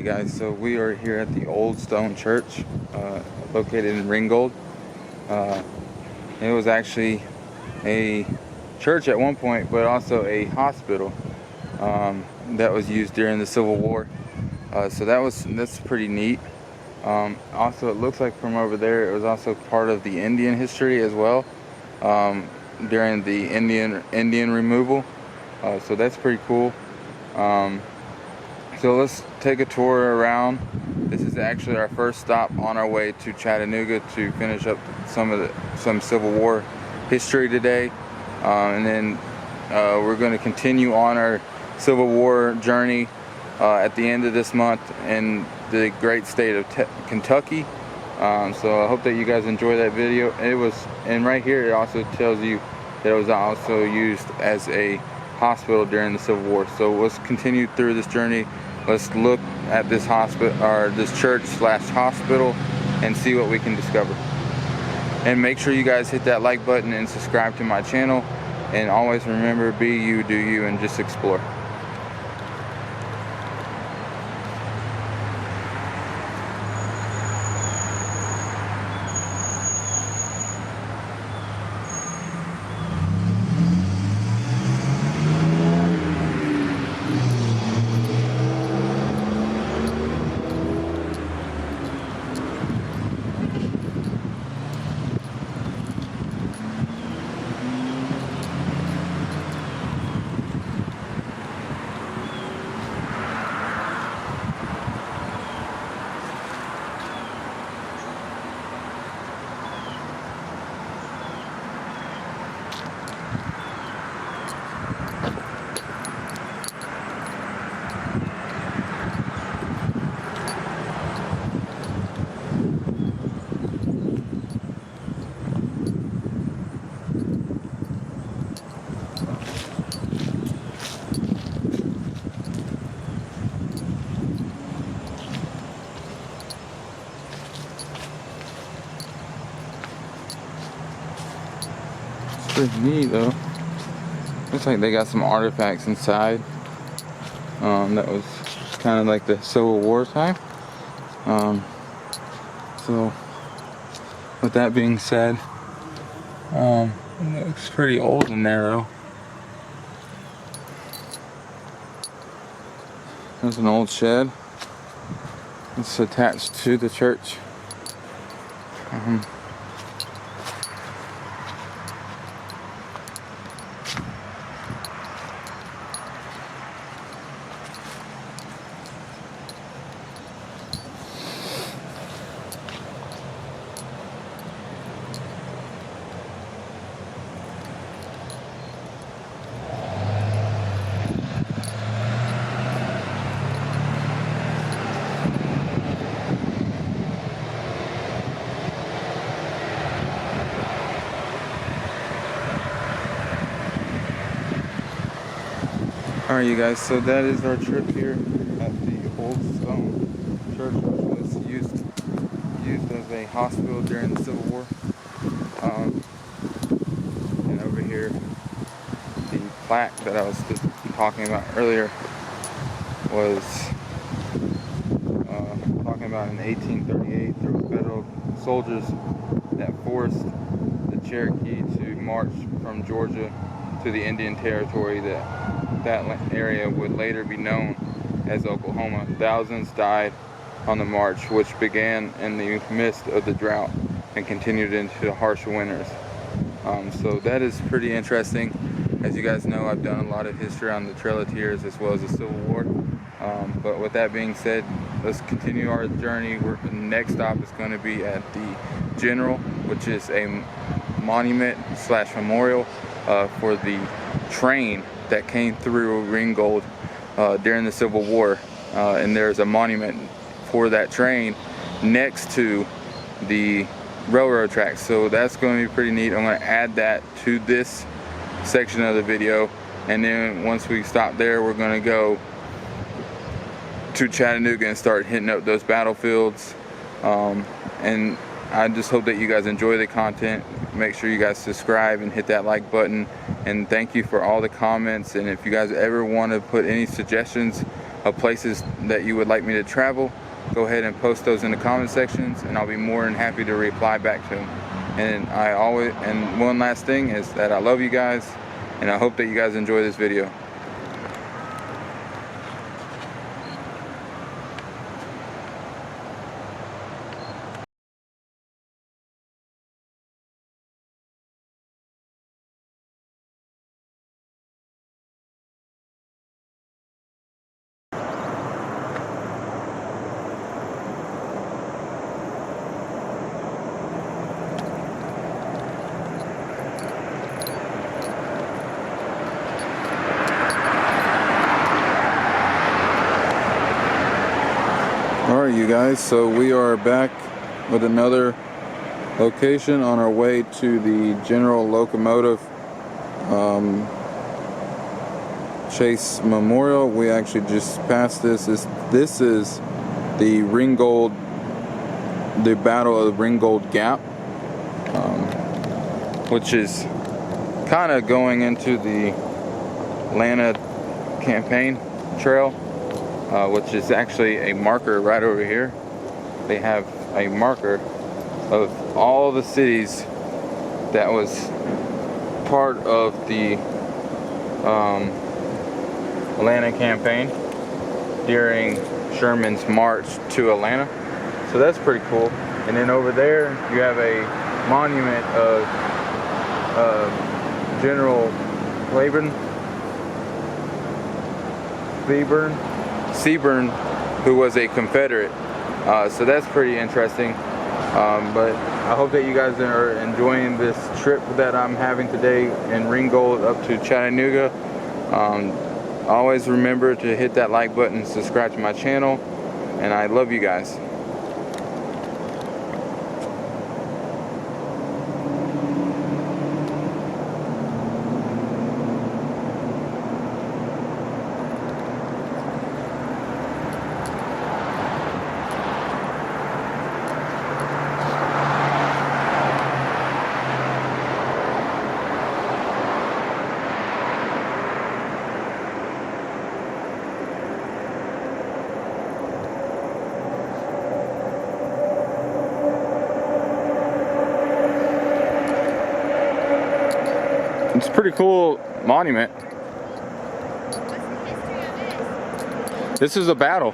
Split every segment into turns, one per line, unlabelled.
you guys, so we are here at the Old Stone Church located in Ringold. It was actually a church at one point, but also a hospital that was used during the Civil War. So that's pretty neat. Also, it looks like from over there it was also part of the Indian history as well, during the Indian removal. So that's pretty cool. So let's take a tour around. This is actually our first stop on our way to Chattanooga to finish up some Civil War history today, and then we're going to continue on our Civil War journey at the end of this month in the great state of Kentucky. So I hope that you guys enjoy that video. And right here it also tells you that it was also used as a hospital during the Civil War. So let's continue through this journey. Let's look at this hospital, or this church/hospital, and see what we can discover. And make sure you guys hit that like button and subscribe to my channel. And always remember, be you, do you, and just explore. Pretty neat though. Looks like they got some artifacts inside. That was kind of like the Civil War time. So with that being said, it looks pretty old and narrow. There's an old shed. It's attached to the church. Alright you guys, so that is our trip here at the Old Stone Church, which was used as a hospital during the Civil War. And over here, the plaque that I was just talking about earlier was talking about in 1838 there were Federal soldiers that forced the Cherokee to march from Georgia to the Indian Territory that area would later be known as Oklahoma. Thousands died on the march, which began in the midst of the drought and continued into the harsh winters. So that is pretty interesting. As you guys know, I've done a lot of history on the Trail of Tears as well as the Civil War. But with that being said, let's continue our journey. The next stop is going to be at the General, which is a monument/memorial for the train that came through Ringold during the Civil War, and there's a monument for that train next to the railroad tracks. So that's going to be pretty neat. I'm going to add that to this section of the video, and then once we stop there, we're going to go to Chattanooga and start hitting up those battlefields. And I just hope that you guys enjoy the content. Make sure you guys subscribe and hit that like button, and thank you for all the comments. And if you guys ever want to put any suggestions of places that you would like me to travel, go ahead and post those in the comment sections, and I'll be more than happy to reply back to them. And one last thing is that I love you guys, and I hope that you guys enjoy this video. Alright, you guys, so we are back with another location on our way to the General Locomotive Chase Memorial. We actually just passed this. This is the Battle of Ringgold Gap, which is kind of going into the Atlanta campaign trail, which is actually a marker right over here. They have a marker of all the cities that was part of the Atlanta campaign during Sherman's march to Atlanta. So that's pretty cool. And then over there you have a monument of General Cleburne, who was a Confederate. So that's pretty interesting. But I hope that you guys are enjoying this trip that I'm having today in Ringold up to Chattanooga. Always remember to hit that like button, subscribe to my channel, and I love you guys. It's a pretty cool monument.
What's the history of this?
This is a battle.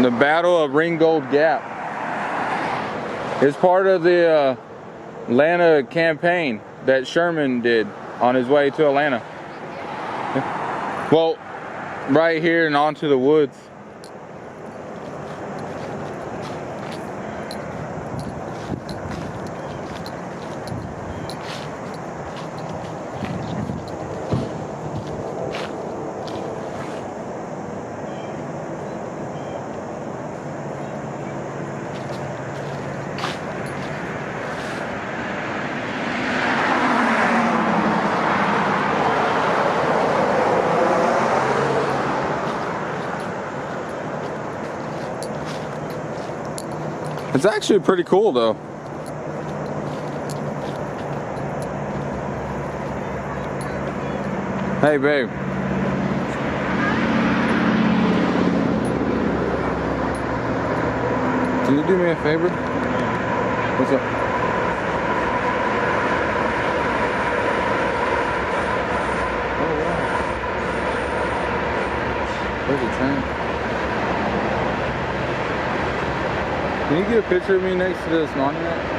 The Battle of Ringgold Gap. It's part of the Atlanta campaign that Sherman did on his way to Atlanta. Well, right here and onto the woods. It's actually pretty cool though. Hey babe. Can you do me a favor? What's up? Oh wow. There's a train. Can you get a picture of me next to this monument?